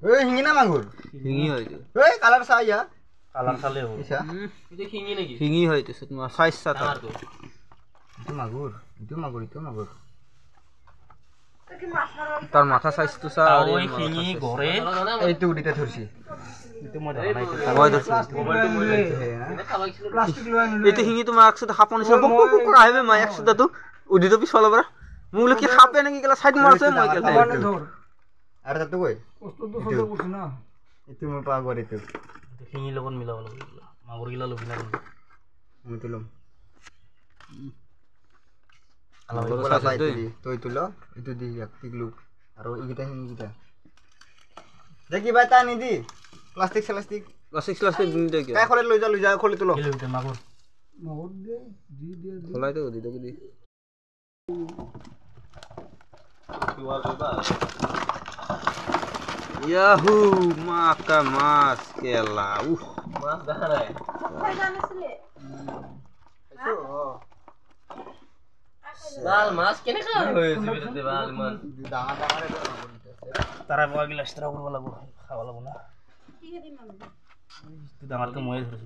ওই হিঙি না মাগুর হিঙি হয়তো ওই কালার চাইয়া কালার চালে হবে ইসা এটা হিঙি নাকি হিঙি হয়তো তোমার সাইজ সাত আর তো itu magur তার মাথা সাইজ তো স্যার ওই হিঙি ঘরে itu dita thursi itu মই দেখা নাই মই ধরছি প্লাস্টিক এতে হিঙি তোমার একসাথে হাঁপানি সব আইবে মা একসাথে তো উদি তো পিছল বড় মুগলে কি হাঁপে নাকি গেলা সাইড মারছে মই গেল ada satu koi প্রস্তুত তো সুন্দর করছ না itu mau pagor itu হিঙি লগত মিলাব লাগিব মাগুৰ গিলা লবি না mutulum Kalau bola apa itu lo itu di tiglu aro kita ini kita jadi bata nih di plastik plastik দিন দে kayak kholet lo ja kholet lo গিলে মাগুৰ মোর দে দি খোলাই তো দি দি ইয়াহু মাকা মাছ কেলা মাছ দেখা নাই কোথায় জানিছিলে বাল মাছ কেনে খাওয়া হয়েছে বিরতে বাল মান তারা বগিলা স্ট্রা কৰিব লাগিব খাব লাগিব না কি দিম আমি ডাঙৰটো মই ধৰিছো